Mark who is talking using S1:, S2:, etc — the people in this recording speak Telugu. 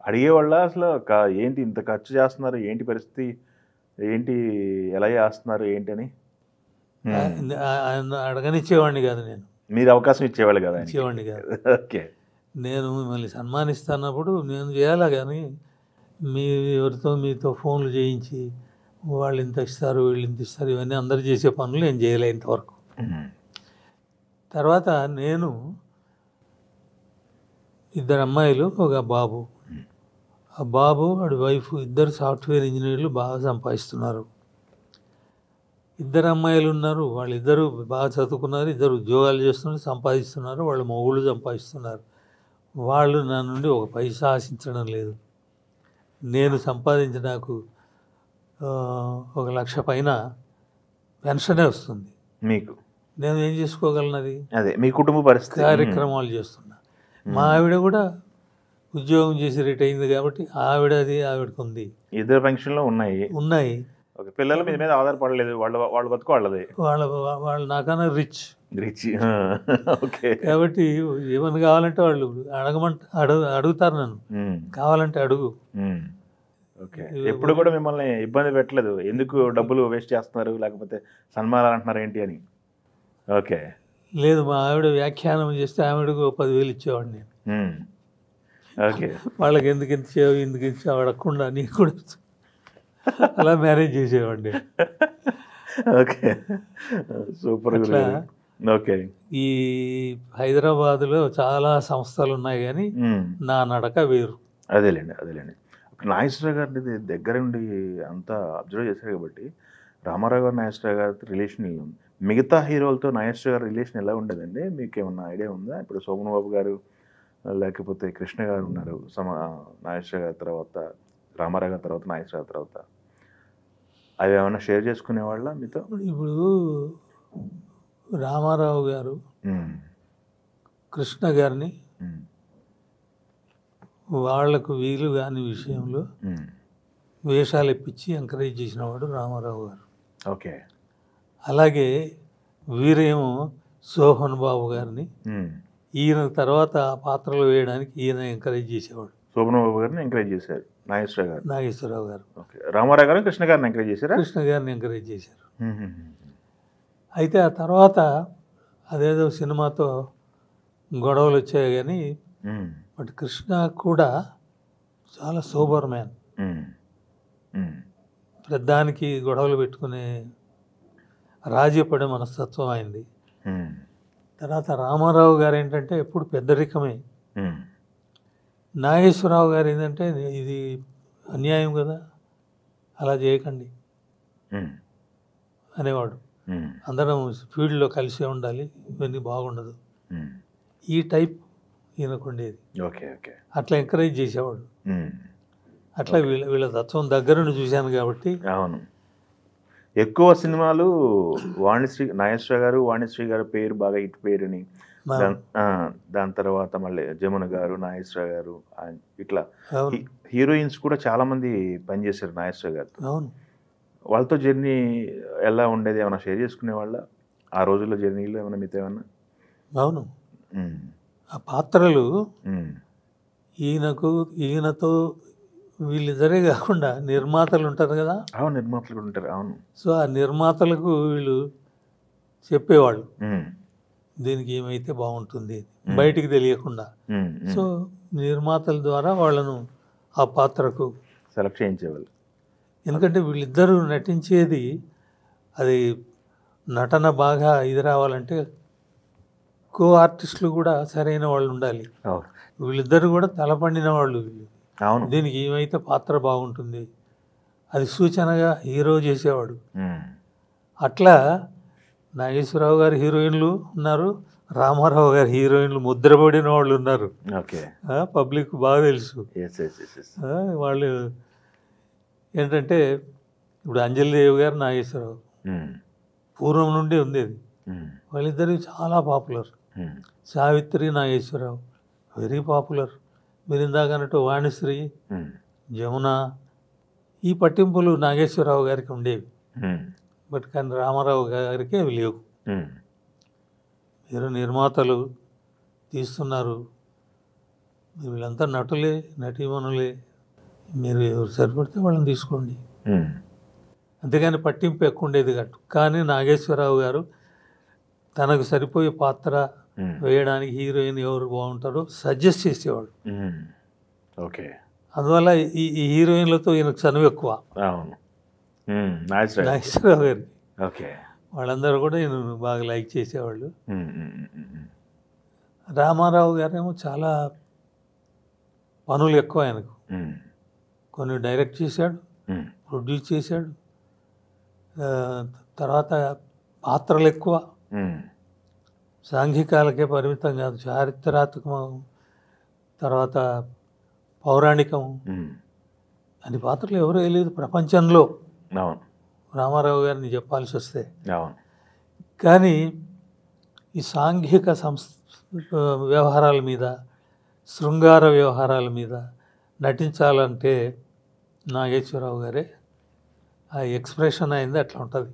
S1: అడిగేవాళ్ళ అసలు ఏంటి ఇంత ఖర్చు చేస్తున్నారు, ఏంటి పరిస్థితి, ఏంటి ఎలా చేస్తున్నారు ఏంటి అని?
S2: ఆయన అడగనిచ్చేవాడిని కాదు, నేను
S1: మీరు అవకాశం ఇచ్చేవాళ్ళు కదా ఆయనకి?
S2: ఇచ్చేవాడిని కాదు.
S1: ఓకే.
S2: నేను మిమ్మల్ని సన్మానిస్తున్నప్పుడు నేను చేయాలా, కానీ మీతో ఫోన్లు చేయించి వాళ్ళు ఇంత ఇస్తారు వీళ్ళు ఇంత ఇస్తారు ఇవన్నీ అందరు చేసే పనులు నేను చేయలే ఇంతవరకు. తర్వాత నేను ఇద్దరు అమ్మాయిలు ఒక బాబు, ఆ బాబు వాడి వైఫ్ ఇద్దరు సాఫ్ట్వేర్ ఇంజనీర్లు బాగా సంపాదిస్తున్నారు. ఇద్దరు అమ్మాయిలు ఉన్నారు, వాళ్ళిద్దరూ బాగా చదువుకున్నారు, ఇద్దరు ఉద్యోగాలు చేస్తున్నారు, సంపాదిస్తున్నారు, వాళ్ళ మొగుళ్ళు సంపాదిస్తున్నారు. వాళ్ళు నా నుండి ఒక పైసా ఆశించడం లేదు. నేను సంపాదించి నాకు 1,00,000 పైన పెన్షనే వస్తుంది.
S1: మీకు
S2: నేను ఏం చేసుకోగలనది?
S1: అదే మీ కుటుంబ పరిస్థితి.
S2: కార్యక్రమాలు చేస్తున్నా. మా ఆవిడ కూడా ఉద్యోగం చేసి రిటైర్ అయింది కాబట్టి ఆవిడకు ఉంది.
S1: ఇద్దరు పెన్షన్లు ఉన్నాయి. ఓకే. పిల్లలు మీ మీద ఆధారపడలేదు, వాళ్ళ బతుకు వాళ్ళది.
S2: వాళ్ళు నాకన్నా రిచ్.
S1: ఓకే.
S2: కాబట్టి ఏమన్నా కావాలంటే వాళ్ళు అడుగుతారు నన్ను, కావాలంటే అడుగు.
S1: ఓకే. ఎప్పుడు కూడా మిమ్మల్ని ఇబ్బంది పెట్టలేదు, ఎందుకు డబ్బులు వేస్ట్ చేస్తున్నారు లేకపోతే సన్మానాలు అంటున్నారు ఏంటి అని? ఓకే.
S2: లేదు, మా ఆవిడ వ్యాఖ్యానం చేస్తే ఆవిడకు 10,000 ఇచ్చేవాడిని నేను.
S1: ఓకే.
S2: వాళ్ళకి ఎందుకు ఇచ్చావు అడగకుండా నీకు కూడా అలా మేనేజ్ చేసేవాడిని.
S1: Okay, super. ఓకే.
S2: ఈ హైదరాబాద్లో చాలా సంస్థలు ఉన్నాయి కానీ నా నడక వేరు.
S1: అదేలేండి. నాగేశ్వరరావు గారిని దగ్గరుండి అంతా అబ్జర్వ్ చేశారు కాబట్టి రామారావు గారు నాగేశ్వరరావు గారి రిలేషన్ మిగతా హీరోలతో నాగేశ్వరరావు గారి రిలేషన్ ఎలా ఉండదండి? మీకు ఏమన్నా ఐడియా ఉందా? ఇప్పుడు శోభన్ బాబు గారు లేకపోతే కృష్ణ గారు ఉన్నారు, నాగేశ్వరరావు గారి తర్వాత రామారావు గారి తర్వాత నాగేశ్వరరావు తర్వాత, అవి ఏమైనా షేర్ చేసుకునేవాళ్ళ మీతో?
S2: ఇప్పుడు రామారావు గారు కృష్ణ గారిని వాళ్లకు వీలు కాని విషయంలో వేషాలు ఇప్పించి ఎంకరేజ్ చేసినవాడు రామారావు గారు.
S1: ఓకే.
S2: అలాగే వీరేమో సోహన్ బాబు గారిని ఈయన తర్వాత పాత్రలు వేయడానికి ఈయన ఎంకరేజ్ చేసేవాడు.
S1: శోభన్ బాబు గారిని ఎంకరేజ్ చేశారు
S2: నాగేశ్వరరావు గారు.
S1: ఓకే. రామారావు గారు కృష్ణ గారిని ఎంకరేజ్ చేశారు.
S2: కృష్ణ గారిని ఎంకరేజ్ చేశారు. అయితే ఆ తర్వాత అదేదో సినిమాతో గొడవలు వచ్చాయి కానీ బట్ కృష్ణ కూడా చాలా సోబర్ మ్యాన్. ప్రధానికి గొడవలు పెట్టుకునే రాజీపడే మనస్తత్వం అయింది. తర్వాత రామారావు గారు ఏంటంటే ఎప్పుడు పెద్దరికమే. నాగేశ్వరరావు గారు ఏంటంటే ఇది అన్యాయం కదా, అలా చేయకండి అనేవాడు. అందరం ఫీల్డ్లో కలిసే ఉండాలి, ఇవన్నీ బాగుండదు, ఈ టైప్ ఈయనకుండేది. అట్లా ఎంకరేజ్ చేసేవాడు. అట్లా వీళ్ళ తత్వం దగ్గరుండి చూశాను కాబట్టి.
S1: అవును. ఎక్కువ సినిమాలు వాణిశ్రీ నాగేశ్వర గారు వాణిశ్రీ గారు పేరు బాగా హిట్ పేరుని, దాని తర్వాత మళ్ళీ జమున గారు నాగేశ్వర గారు ఇట్లా హీరోయిన్స్ కూడా చాలా మంది పనిచేశారు నాగేశ్వర గారు.
S2: అవును.
S1: వాళ్ళతో జర్నీ ఎలా ఉండేది, ఏమైనా షేర్ చేసుకునే వాళ్ళ ఆ రోజుల్లో జర్నీలో ఏమైనా మీతో ఏమన్నా?
S2: అవును. ఆ పాత్రలు ఈయనతో వీళ్ళిద్దరే కాకుండా నిర్మాతలు ఉంటారు కదా.
S1: అవును, నిర్మాతలు కూడా ఉంటారు. అవును.
S2: సో ఆ నిర్మాతలకు వీళ్ళు చెప్పేవాళ్ళు దీనికి ఏమైతే బాగుంటుంది బయటికి తెలియకుండా. సో నిర్మాతల ద్వారా వాళ్ళను ఆ పాత్రకు
S1: సెలెక్ట్ చేయించేవాళ్ళు.
S2: ఎందుకంటే వీళ్ళిద్దరూ నటించేది అది నటన బాగా ఇది రావాలంటే కో ఆర్టిస్టులు కూడా సరైన వాళ్ళు ఉండాలి. వీళ్ళిద్దరు కూడా తలపండిన వాళ్ళు. దీనికి ఏమైతే పాత్ర బాగుంటుంది అది సూచనగా హీరో చేసేవాడు. అట్లా నాగేశ్వరరావు గారి హీరోయిన్లు ఉన్నారు, రామారావు గారి హీరోయిన్లు ముద్రపడిన వాళ్ళు ఉన్నారు. పబ్లిక్ బాగా తెలుసు. వాళ్ళు ఏంటంటే ఇప్పుడు అంజలిదేవి గారు నాగేశ్వరరావు పూర్వం నుండి ఉండేది. వాళ్ళిద్దరు చాలా popular. Savitri Nageswararao very popular. మీరు ఇందాక అన్నట్టు వాణిశ్రీ, జమున, ఈ పట్టింపులు నాగేశ్వరరావు గారికి ఉండేవి. బట్ కానీ రామారావు గారికి అవి లేవు. మీరు నిర్మాతలు తీస్తున్నారు, వీళ్ళంతా నటులే, నటీమణులే, మీరు ఎవరు సరిపడితే వాళ్ళని తీసుకోండి, అంతేగాని పట్టింపు ఎక్కువ ఉండేది కాదు. కానీ నాగేశ్వరరావు గారు తనకు సరిపోయే పాత్ర వేయడానికి హీరోయిన్ ఎవరు బాగుంటారో సజెస్ట్ చేసేవాడు.
S1: ఓకే.
S2: అందువల్ల ఈ హీరోయిన్లతో ఈయనకు చనువు ఎక్కువ.
S1: అవును. నాగేశ్వరరావు
S2: నాగేశ్వరరావు గారికి.
S1: ఓకే.
S2: వాళ్ళందరూ కూడా ఈయన బాగా లైక్ చేసేవాళ్ళు. రామారావు గారేమో చాలా పనులు ఎక్కువ ఆయనకు. కొన్ని డైరెక్ట్ చేశాడు, ప్రొడ్యూస్ చేశాడు, తర్వాత పాత్రలు ఎక్కువ, సాంఘికాలకే పరిమితం కాదు, చారిత్రాత్మకం, తర్వాత పౌరాణికం, అన్ని పాత్రలు ఎవరు వేయలేదు ప్రపంచంలో రామారావు గారిని చెప్పాల్సి వస్తే. కానీ ఈ సాంఘిక వ్యవహారాల మీద, శృంగార వ్యవహారాల మీద నటించాలంటే నాగేశ్వరరావు గారే ఆ ఎక్స్ప్రెషన్ అయింది అట్లా ఉంటుంది.